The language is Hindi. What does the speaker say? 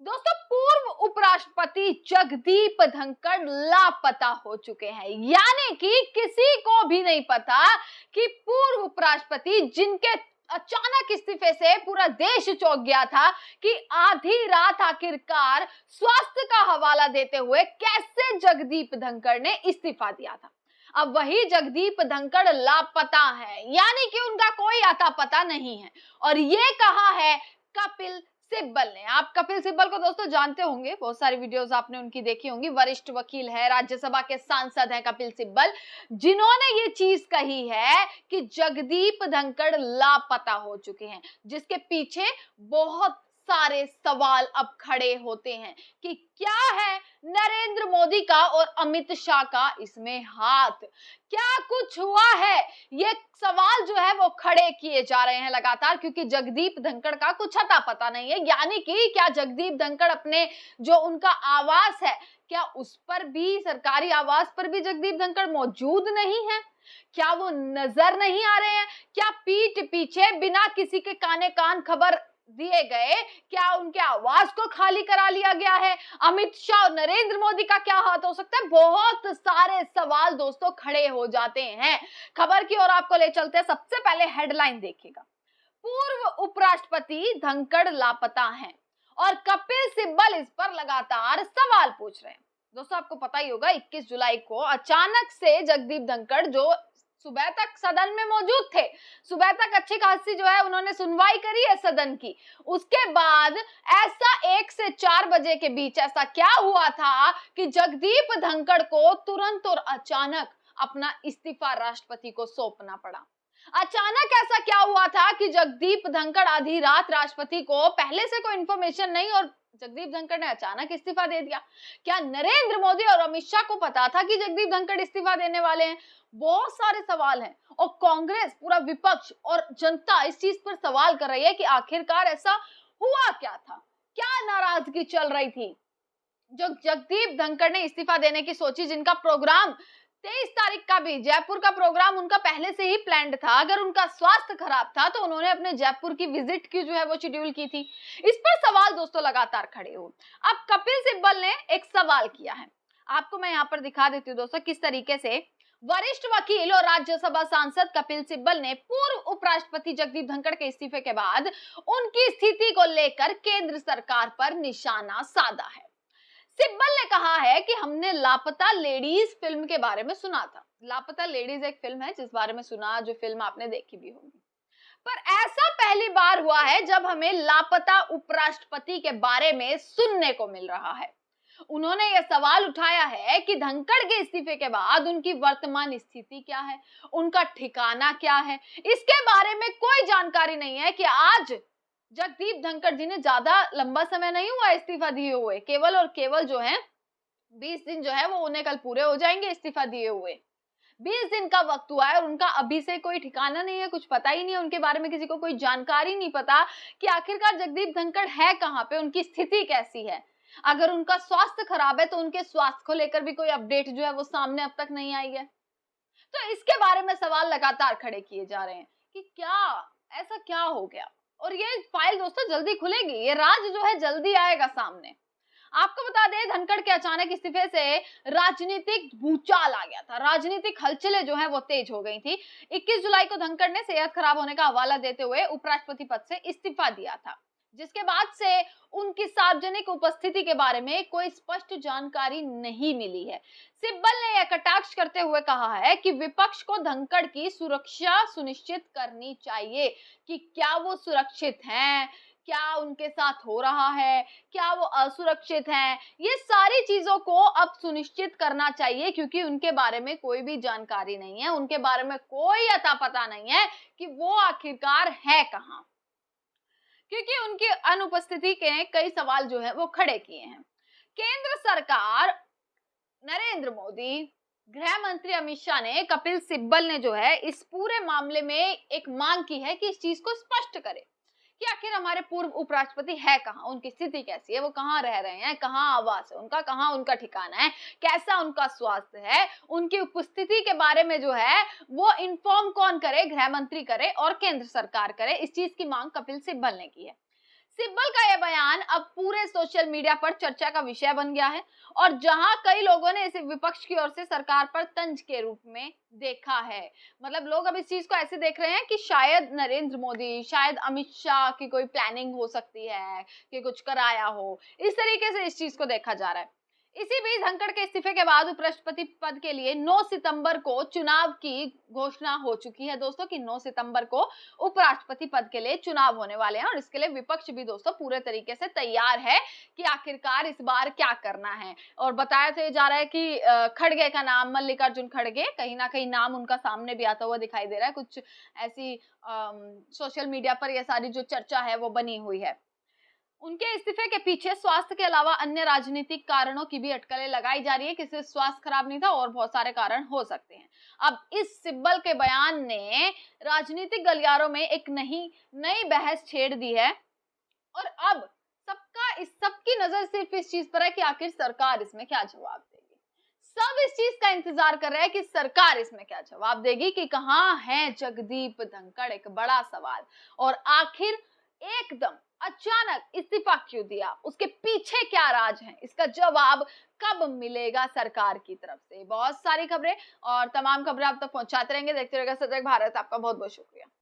दोस्तों, पूर्व उपराष्ट्रपति जगदीप धनखड़ लापता हो चुके हैं। यानी कि किसी को भी नहीं पता कि पूर्व उपराष्ट्रपति जिनके अचानक इस्तीफे से पूरा देश चौंक गया था कि आधी रात आखिरकार स्वास्थ्य का हवाला देते हुए कैसे जगदीप धनखड़ ने इस्तीफा दिया था। अब वही जगदीप धनखड़ लापता है, यानी कि उनका कोई अता पता नहीं है। और ये कहा है कपिल सिब्बल ने। आप कपिल सिब्बल को दोस्तों जानते होंगे, बहुत सारी वीडियोस आपने उनकी देखी होंगी। वरिष्ठ वकील है, राज्यसभा के सांसद हैं कपिल सिब्बल, जिन्होंने ये चीज कही है कि जगदीप धनखड़ लापता हो चुके हैं, जिसके पीछे बहुत सारे सवाल अब खड़े होते हैं कि क्या है नरेंद्र मोदी का और अमित शाह का इसमें हाथ, क्या कुछ हुआ है। ये सवाल जो है वो खड़े किए जा रहे हैं लगातार, क्योंकि जगदीप धनखड़ का कुछ अता पता नहीं है। यानी कि क्या जगदीप धनखड़ अपने जो उनका आवास है, क्या उस पर भी, सरकारी आवास पर भी जगदीप धनखड़ मौजूद नहीं है? क्या वो नजर नहीं आ रहे हैं? क्या पीठ पीछे बिना किसी के काने कान खबर दिए गए क्या उनके आवास को खाली करा लिया गया है? अमित शाह और नरेंद्र मोदी का क्या हाथ हो सकता है? बहुत सारे सवाल दोस्तों खड़े हो जाते हैं। खबर की ओर आपको ले चलते हैं। सबसे पहले हेडलाइन देखिएगा, पूर्व उपराष्ट्रपति धनखड़ लापता हैं और कपिल सिब्बल इस पर लगातार सवाल पूछ रहे हैं। दोस्तों, आपको पता ही होगा 21 जुलाई को अचानक से जगदीप धनखड़, जो सुबह तक सदन में मौजूद थे, सुबह तक अच्छी खासी जो है उन्होंने सुनवाई करी है सदन की, उसके बाद ऐसा 1 से 4 बजे के बीच ऐसा क्या हुआ था कि जगदीप धनखड़ को तुरंत और अचानक अपना इस्तीफा राष्ट्रपति को सौंपना पड़ा। अचानक ऐसा क्या हुआ था कि जगदीप धनखड़ आधी रात राष्ट्रपति को पहले से कोई इंफॉर्मेशन नहीं और जगदीप धनखड़ ने अचानक इस्तीफा दे दिया। क्या नरेंद्र मोदी और अमित शाह को पता था कि जगदीप धनखड़ इस्तीफा देने वाले हैं? बहुत सारे सवाल हैं और कांग्रेस, पूरा विपक्ष और जनता इस चीज पर सवाल कर रही है कि आखिरकार ऐसा हुआ क्या था, क्या नाराजगी चल रही थी जो जगदीप धनखड़ ने इस्तीफा देने की सोची, जिनका प्रोग्राम 23 तारीख का भी, जयपुर का प्रोग्राम उनका पहले से ही प्लान्ड था। अगर उनका स्वास्थ्य खराब था तो उन्होंने अपने जयपुर की विजिट की जो है वो शेड्यूल की थी। इस पर सवाल दोस्तों लगातार खड़े हो। अब कपिल सिब्बल ने एक सवाल किया है, आपको मैं यहाँ पर दिखा देती हूँ दोस्तों किस तरीके से वरिष्ठ वकील और राज्यसभा सांसद कपिल सिब्बल ने पूर्व उपराष्ट्रपति जगदीप धनखड़ के इस्तीफे के बाद उनकी स्थिति को लेकर केंद्र सरकार पर निशाना साधा है। सिब्बल ने कहा है कि हमने लापता लेडीज फिल्म के बारे में सुना था। लापता लेडीज एक फिल्म है जिस बारे में सुना, जो फिल्म आपने देखी भी होगी, पर ऐसा पहली बार हुआ है जब हमें लापता उपराष्ट्रपति के बारे में सुनने को मिल रहा है। उन्होंने यह सवाल उठाया है कि धनखड़ के इस्तीफे के बाद उनकी वर्तमान स्थिति क्या है, उनका ठिकाना क्या है। इसके बारे में कोई जानकारी नहीं है कि आज जगदीप धनखड़ जी ने ज्यादा लंबा समय नहीं हुआ इस्तीफा दिए हुए, केवल और केवल जो है 20 दिन जो है वो उन्हें कल पूरे हो जाएंगे इस्तीफा दिए हुए। 20 दिन का वक्त हुआ है और उनका अभी से कोई ठिकाना नहीं है, कुछ पता ही नहीं है उनके बारे में, किसी को कोई जानकारी नहीं पता कि आखिरकार जगदीप धनखड़ है कहाँ पे, उनकी स्थिति कैसी है। अगर उनका स्वास्थ्य खराब है तो उनके स्वास्थ्य को लेकर भी कोई अपडेट जो है वो सामने अब तक नहीं आई है। तो इसके बारे में सवाल लगातार खड़े किए जा रहे हैं कि क्या ऐसा क्या हो गया। और ये फाइल दोस्तों जल्दी खुलेगी, ये राज जो है जल्दी आएगा सामने। आपको बता दें, धनखड़ के अचानक इस्तीफे से राजनीतिक भूचाल आ गया था, राजनीतिक हलचलें जो है वो तेज हो गई थी। 21 जुलाई को धनखड़ ने सेहत खराब होने का हवाला देते हुए उपराष्ट्रपति पद से इस्तीफा दिया था, जिसके बाद से उनकी सार्वजनिक उपस्थिति के बारे में कोई स्पष्ट जानकारी नहीं मिली है। सिब्बल ने यह कटाक्ष करते हुए कहा है कि विपक्ष को धनखड़ की सुरक्षा सुनिश्चित करनी चाहिए कि क्या वो सुरक्षित हैं, क्या उनके साथ हो रहा है, क्या वो असुरक्षित हैं, ये सारी चीजों को अब सुनिश्चित करना चाहिए, क्योंकि उनके बारे में कोई भी जानकारी नहीं है, उनके बारे में कोई अता पता नहीं है कि वो आखिरकार है कहाँ, क्योंकि उनकी अनुपस्थिति के कई सवाल जो है वो खड़े किए हैं। केंद्र सरकार, नरेंद्र मोदी, गृह मंत्री अमित शाह ने, कपिल सिब्बल ने जो है इस पूरे मामले में एक मांग की है कि इस चीज को स्पष्ट करे कि आखिर हमारे पूर्व उपराष्ट्रपति है कहाँ, उनकी स्थिति कैसी है, वो कहाँ रह रहे हैं, कहाँ आवास है उनका, कहाँ उनका ठिकाना है, कैसा उनका स्वास्थ्य है, उनकी उपस्थिति के बारे में जो है वो इन्फॉर्म कौन करे, गृह मंत्री करे और केंद्र सरकार करे। इस चीज की मांग कपिल सिब्बल ने की है। सिब्बल का यह बयान अब पूरे सोशल मीडिया पर चर्चा का विषय बन गया है और जहां कई लोगों ने इसे विपक्ष की ओर से सरकार पर तंज के रूप में देखा है। मतलब लोग अब इस चीज को ऐसे देख रहे हैं कि शायद नरेंद्र मोदी, शायद अमित शाह की कोई प्लानिंग हो सकती है कि कुछ कराया हो। इस तरीके से इस चीज को देखा जा रहा है। इसी बीच धनखड़ के इस्तीफे के बाद उपराष्ट्रपति पद के लिए 9 सितंबर को चुनाव की घोषणा हो चुकी है दोस्तों, कि 9 सितंबर को उपराष्ट्रपति पद के लिए चुनाव होने वाले हैं और इसके लिए विपक्ष भी दोस्तों पूरे तरीके से तैयार है कि आखिरकार इस बार क्या करना है। और बताया तो जा रहा है कि खड़गे का नाम, मल्लिकार्जुन खड़गे, कहीं ना कहीं नाम उनका सामने भी आता हुआ दिखाई दे रहा है। कुछ ऐसी सोशल मीडिया पर यह सारी जो चर्चा है वो बनी हुई है। उनके इस्तीफे के पीछे स्वास्थ्य के अलावा अन्य राजनीतिक कारणों की भी अटकलें लगाई जा रही है कि सिर्फ स्वास्थ्य खराब नहीं था और बहुत सारे कारण हो सकते हैं। अब इस सिब्बल के बयान ने राजनीतिक गलियारों में एक नई बहस छेड़ दी है और अब सबकी नजर सिर्फ इस चीज पर है कि आखिर सरकार इसमें क्या जवाब देगी। सब इस चीज का इंतजार कर रहे हैं कि सरकार इसमें क्या जवाब देगी, कि कहां है जगदीप धनखड़, एक बड़ा सवाल। और आखिर एकदम अचानक इस्तीफा क्यों दिया, उसके पीछे क्या राज है, इसका जवाब कब मिलेगा सरकार की तरफ से। बहुत सारी खबरें और तमाम खबरें आप तक पहुंचाते रहेंगे। देखते रहिएगा सजग भारत। आपका बहुत बहुत शुक्रिया।